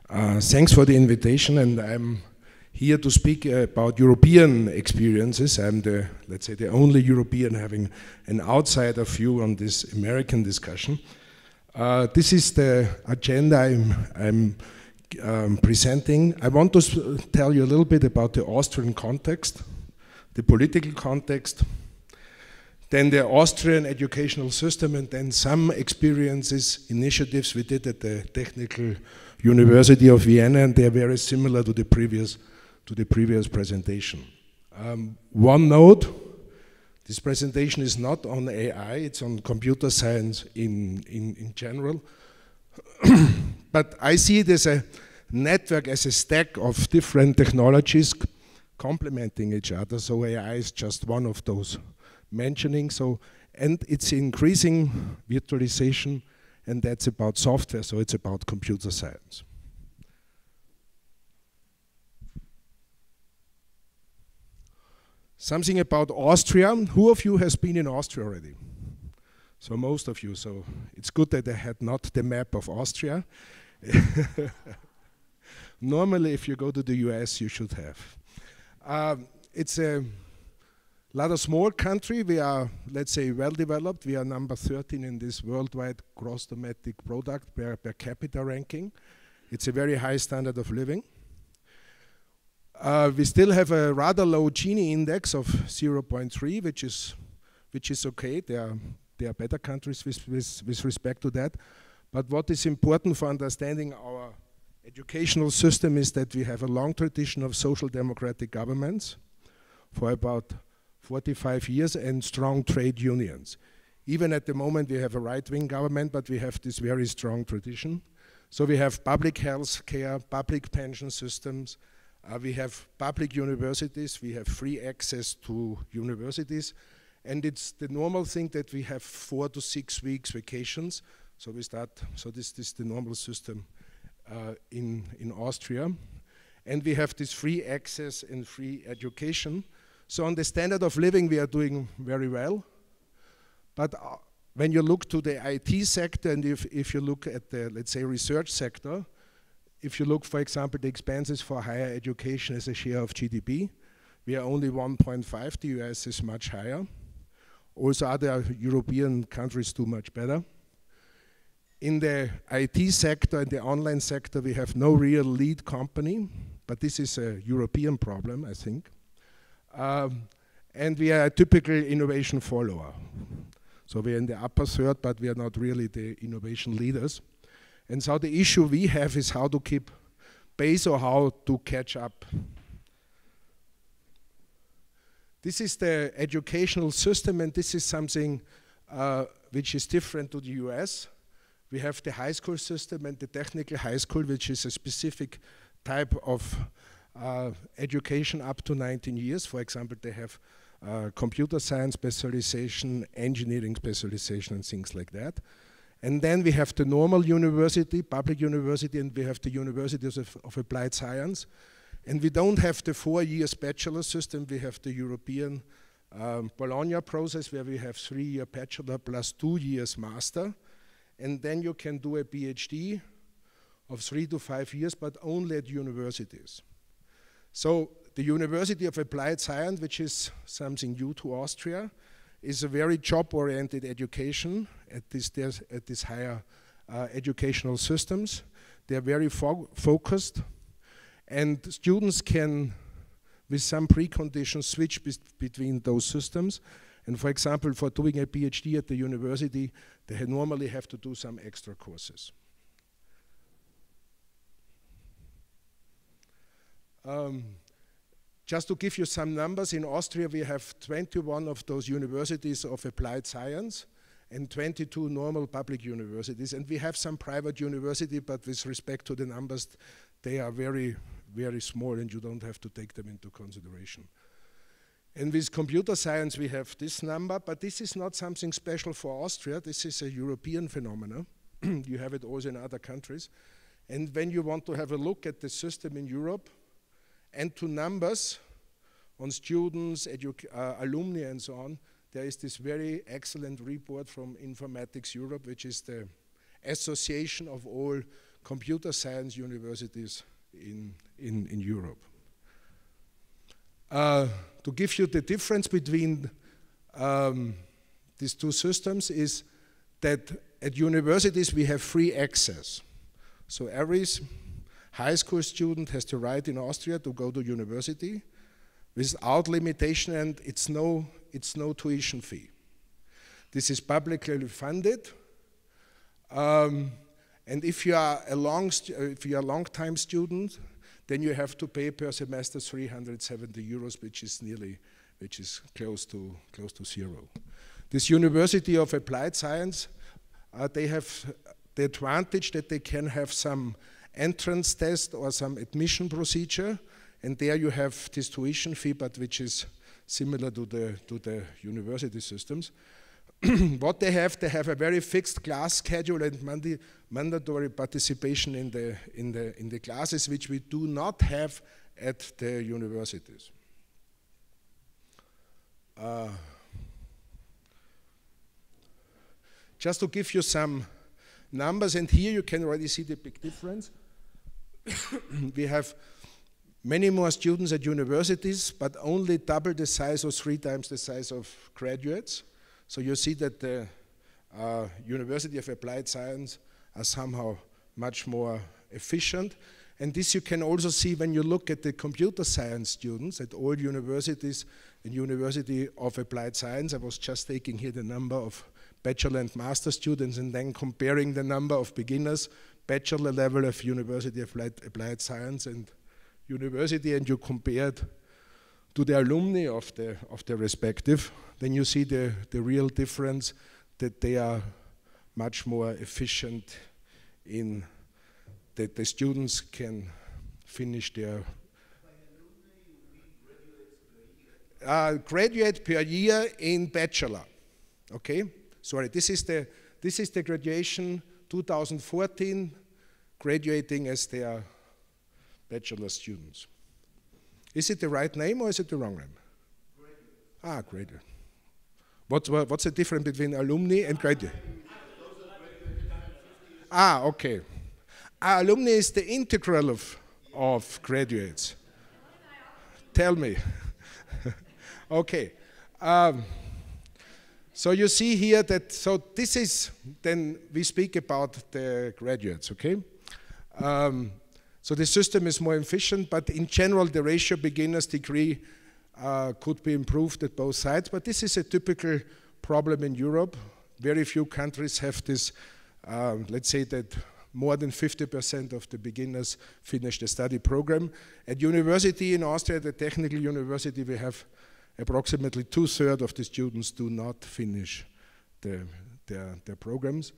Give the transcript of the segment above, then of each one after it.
Thanks for the invitation, and I'm here to speak about European experiences. I'm the, let's say, the only European having an outsider view on this American discussion. This is the agenda I'm presenting. I want to tell you a little bit about the Austrian context, the political context, then the Austrian educational system, and then some experiences, initiatives we did at the Technical University of Vienna, and they are very similar to the previous presentation. One note, this presentation is not on AI, it's on computer science in general. But I see it as a network, as a stack of different technologies complementing each other, so AI is just one of those mentioning. So, and it's increasing virtualization, and that's about software, so it's about computer science. Something about Austria. Who of you has been in Austria already? So most of you, so it's good that I had not the map of Austria. Normally, if you go to the US, you should have. It's a rather small country. We are, let's say, well developed. We are number 13 in this worldwide gross domestic product per capita ranking. It's a very high standard of living. We still have a rather low Gini index of 0.3, which is okay. There are better countries with respect to that. But what is important for understanding our educational system is that we have a long tradition of social democratic governments for about 45 years and strong trade unions. Even at the moment we have a right-wing government, but we have this very strong tradition. So we have public health care, public pension systems, we have public universities, we have free access to universities, and it's the normal thing that we have 4 to 6 weeks vacations. So we start, so this is the normal system in Austria. And we have this free access and free education. So on the standard of living, we are doing very well. But when you look to the IT sector, and if you look at the, let's say, research sector, if you look, for example, the expenses for higher education as a share of GDP, we are only 1.5, the US is much higher. Also other European countries do much better. In the IT sector and the online sector, we have no real lead company, but this is a European problem, I think. And we are a typical innovation follower. So we are in the upper third, but we are not really the innovation leaders. And so the issue we have is how to keep pace or how to catch up. This is the educational system, and this is something which is different to the US. We have the high school system and the technical high school, which is a specific type of education up to 19 years. For example, they have computer science specialization, engineering specialization, and things like that. And then we have the normal university, public university, and we have the universities of applied science. And we don't have the 4 years bachelor system. We have the European Bologna process, where we have 3-year bachelor plus 2 years master. And then you can do a PhD of 3 to 5 years, but only at universities. So the University of Applied Science, which is something new to Austria, is a very job-oriented education at this higher educational systems. They are very focused, and students can, with some preconditions, switch between those systems. And for example, for doing a PhD at the university, they normally have to do some extra courses. Just to give you some numbers, in Austria we have 21 of those universities of applied science and 22 normal public universities. And we have some private university, but with respect to the numbers, they are very, very small and you don't have to take them into consideration. And with computer science we have this number, but this is not something special for Austria. This is a European phenomenon. You have it also in other countries. And when you want to have a look at the system in Europe, and to numbers on students, alumni and so on, there is this very excellent report from Informatics Europe, which is the association of all computer science universities in Europe. To give you the difference between these two systems is that at universities we have free access. So every high school student has the right in Austria to go to university without limitation, and it's no tuition fee. This is publicly funded, and if you are a long-time student, then you have to pay per semester 370 euros, which is close to zero. This University of Applied Science, they have the advantage that they can have some entrance test or some admission procedure, and there you have this tuition fee, but which is similar to the university systems. What they have a very fixed class schedule and mandatory participation in the classes, which we do not have at the universities. Just to give you some numbers, and here you can already see the big difference. We have many more students at universities, but only double the size or 3 times the size of graduates. So you see that the University of Applied Science are somehow much more efficient. And this you can also see when you look at the computer science students at all universities and University of Applied Science. I was just taking here the number of bachelor and master students and then comparing the number of beginners, bachelor level of University of Applied Science and university, and you compare it to the alumni of the respective, then you see the real difference, that they are much more efficient in that the students can finish their graduate per year in bachelor. Okay, sorry, this is the graduation 2014, graduating as their bachelor students. Is it the right name or is it the wrong name? Graduate. Graduate. What's the difference between alumni and graduate? Okay. Alumni is the integral of graduates. Tell me. Okay. So you see here that, so this is, then we speak about the graduates, okay? So the system is more efficient, but in general the ratio beginner's degree could be improved at both sides, but this is a typical problem in Europe. Very few countries have this, let's say that more than 50% of the beginners finish the study program. At university in Austria, the technical university, we have approximately 2/3 of the students do not finish their programs.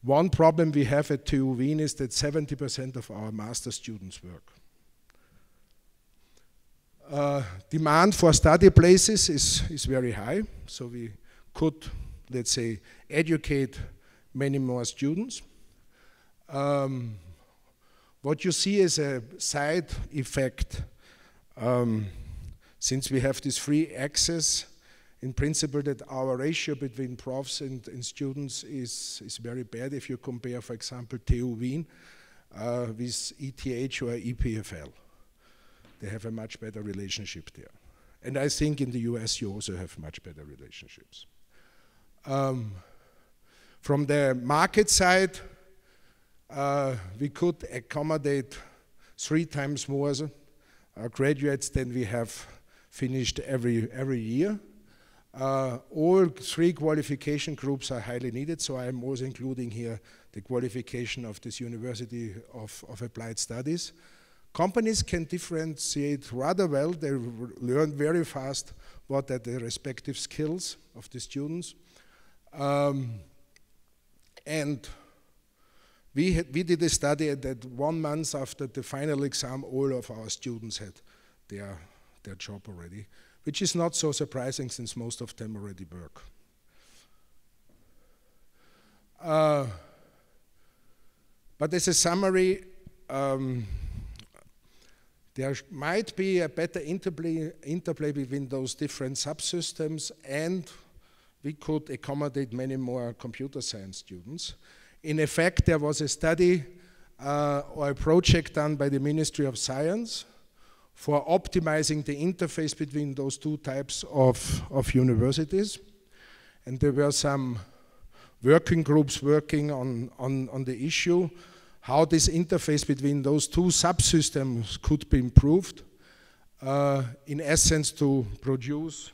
One problem we have at TU Wien is that 70% of our master students work. Demand for study places is very high, so we could, let's say, educate many more students. What you see is a side effect, since we have this free access, in principle that our ratio between profs and students is very bad if you compare, for example, TU Wien with ETH or EPFL. They have a much better relationship there. And I think in the US you also have much better relationships. From the market side, we could accommodate 3 times more graduates than we have finished every year. All 3 qualification groups are highly needed, so I'm also including here the qualification of this University of Applied Studies. Companies can differentiate rather well. They learn very fast what are the respective skills of the students. And we did a study that 1 month after the final exam, all of our students had their job already, which is not so surprising since most of them already work. But as a summary, there might be a better interplay between those different subsystems, and we could accommodate many more computer science students. In effect, there was a study or a project done by the Ministry of Science for optimizing the interface between those two types of universities. And there were some working groups working on the issue, how this interface between those two subsystems could be improved, in essence to produce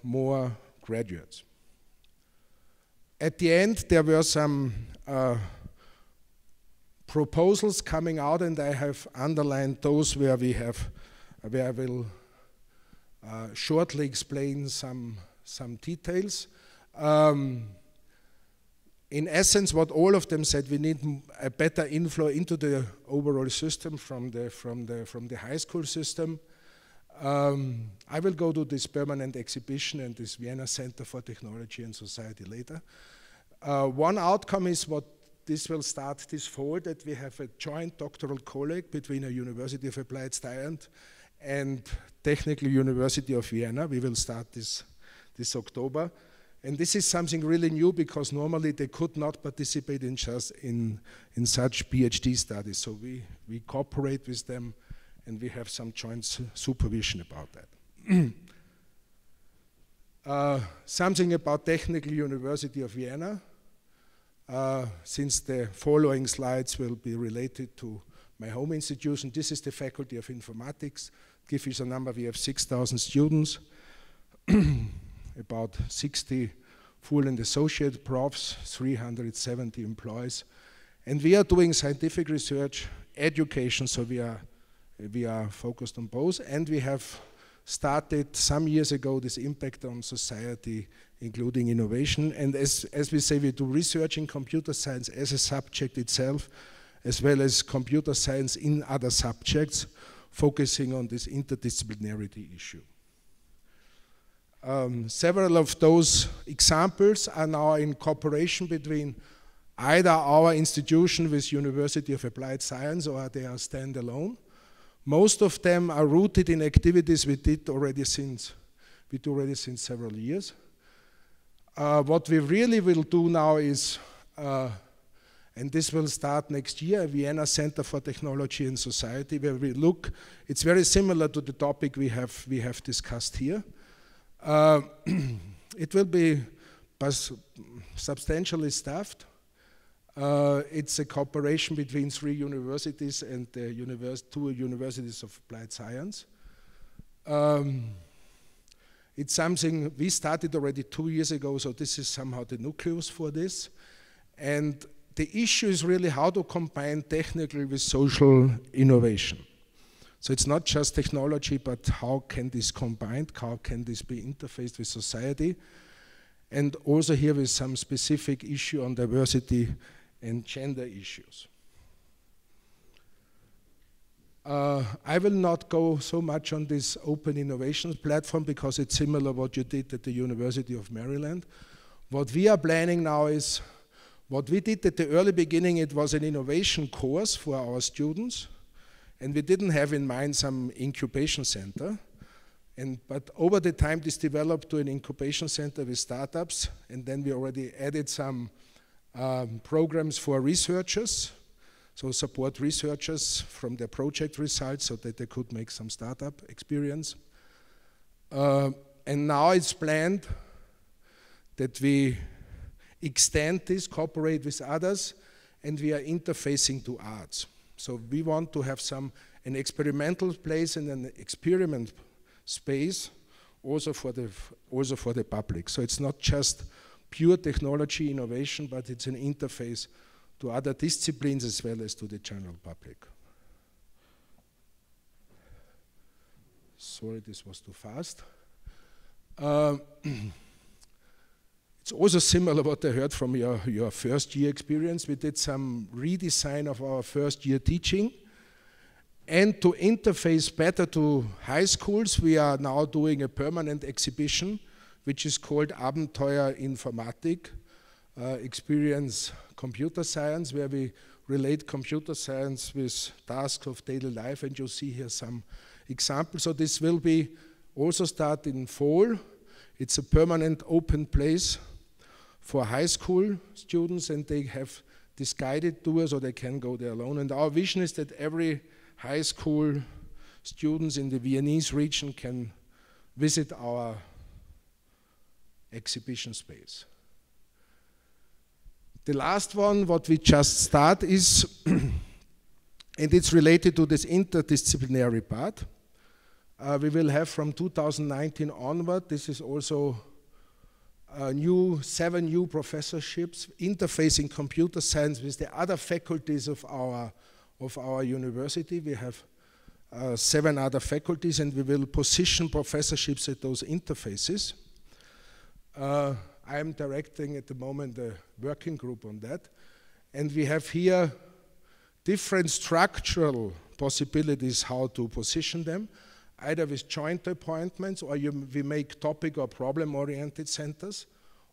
more graduates. At the end, there were some proposals coming out, and I have underlined those where I will shortly explain some details. In essence, what all of them said, we need a better inflow into the overall system from the high school system. I will go to this permanent exhibition and this Vienna Center for Technology and Society later. One outcome is what this will start this fall, that we have a joint doctoral colleague between a University of Applied Science and Technical University of Vienna. We will start this October. And this is something really new because normally they could not participate in such PhD studies. So we cooperate with them and we have some joint supervision about that. Something about Technical University of Vienna. Since the following slides will be related to my home institution, this is the Faculty of Informatics. Give you a number, we have 6,000 students, about 60 full and associate profs, 370 employees. And we are doing scientific research, education, so we are focused on both. And we have started some years ago this impact on society, including innovation. And as we say, we do research in computer science as a subject itself, as well as computer science in other subjects, focusing on this interdisciplinarity issue. Several of those examples are now in cooperation between either our institution with University of Applied Science or they are standalone. Most of them are rooted in activities we do already since several years. What we really will do now is, and this will start next year, a Vienna Center for Technology and Society, where we look, it's very similar to the topic we have discussed here. It will be substantially staffed. It's a cooperation between 3 universities and the 2 universities of applied science. It's something we started already 2 years ago, so this is somehow the nucleus for this. And the issue is really how to combine technical with social innovation. So it's not just technology, but how can this combined, how can this be interfaced with society? And also here with some specific issue on diversity and gender issues. I will not go so much on this open innovations platform because it's similar what you did at the University of Maryland. What we are planning now is, what we did at the early beginning, it was an innovation course for our students, and we didn't have in mind some incubation center. But over the time this developed to an incubation center with startups, and then we already added some programs for researchers, so support researchers from their project results so that they could make some startup experience. And now it's planned that we extend this, cooperate with others, and we are interfacing to arts. So we want to have an experimental place and an experiment space also for the public. So it's not just pure technology innovation, but it's an interface to other disciplines as well as to the general public. Sorry, this was too fast. It's also similar what I heard from your first year experience. We did some redesign of our first year teaching. And to interface better to high schools, we are now doing a permanent exhibition, which is called Abenteuer Informatik, Experience Computer Science, where we relate computer science with tasks of daily life, and you'll see here some examples. So this will be also start in fall. It's a permanent open place for high school students, and they have this guided tours, or they can go there alone. And our vision is that every high school students in the Viennese region can visit our exhibition space. The last one, what we just start is, and it's related to this interdisciplinary part. We will have from 2019 onward, this is also 7 new professorships, interfacing computer science with the other faculties of our university. We have 7 other faculties, and we will position professorships at those interfaces. I am directing at the moment a working group on that. And we have here different structural possibilities how to position them, either with joint appointments, or we make topic or problem-oriented centers,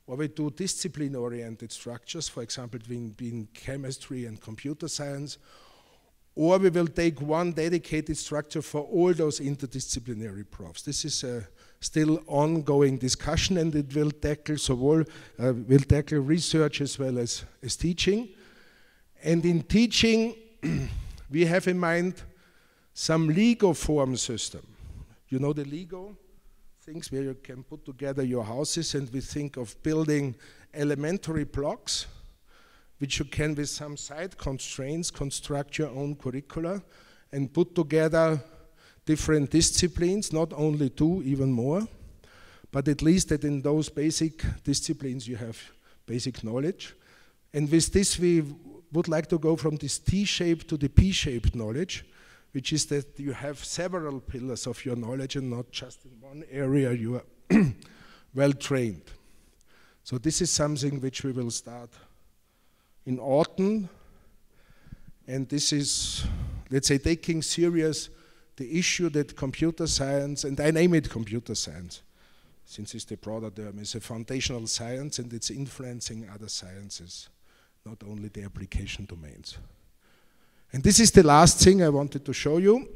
or we do discipline-oriented structures, for example, between chemistry and computer science, or we will take one dedicated structure for all those interdisciplinary profs. This is a still ongoing discussion, and it will tackle research as well as teaching. And in teaching, we have in mind some Lego form system. You know the Lego things where you can put together your houses, and we think of building elementary blocks, which you can, with some side constraints, construct your own curricula and put together different disciplines, not only 2, even more, but at least that in those basic disciplines you have basic knowledge. And with this we would like to go from this T-shaped to the P-shaped knowledge, which is that you have several pillars of your knowledge and not just in one area you are well trained. So this is something which we will start in autumn, and this is, let's say, taking serious the issue that computer science, and I name it computer science, since it's the broader term, is a foundational science, and it's influencing other sciences, not only the application domains. And this is the last thing I wanted to show you,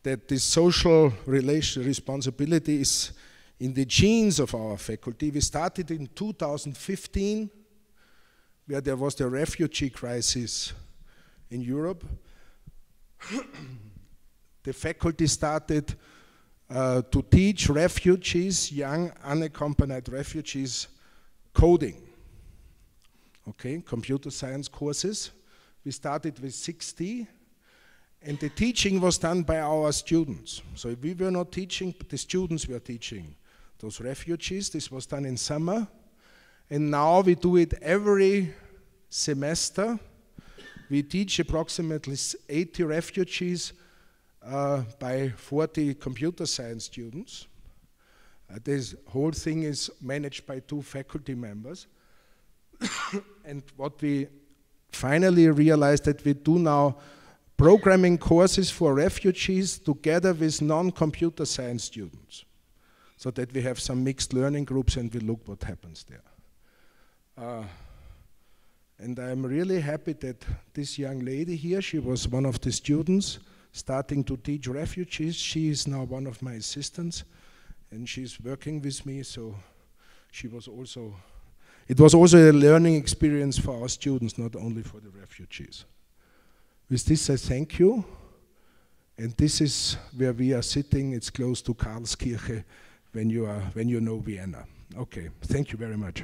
that this social responsibility is in the genes of our faculty. We started in 2015, where there was the refugee crisis in Europe. The faculty started to teach refugees, young unaccompanied refugees, coding, okay, computer science courses. We started with 60, and the teaching was done by our students. So we were not teaching, but the students were teaching those refugees. This was done in summer, and now we do it every semester. We teach approximately 80 refugees by 40 computer science students. This whole thing is managed by 2 faculty members. And what we finally realized, that we do now programming courses for refugees together with non-computer science students, so that we have some mixed learning groups and we look what happens there. And I'm really happy that this young lady here, she was one of the students starting to teach refugees. She is now one of my assistants, and she's working with me, so she was also, it was also a learning experience for our students, not only for the refugees. With this I thank you, and this is where we are sitting. It's close to Karlskirche when you know Vienna. Okay, thank you very much.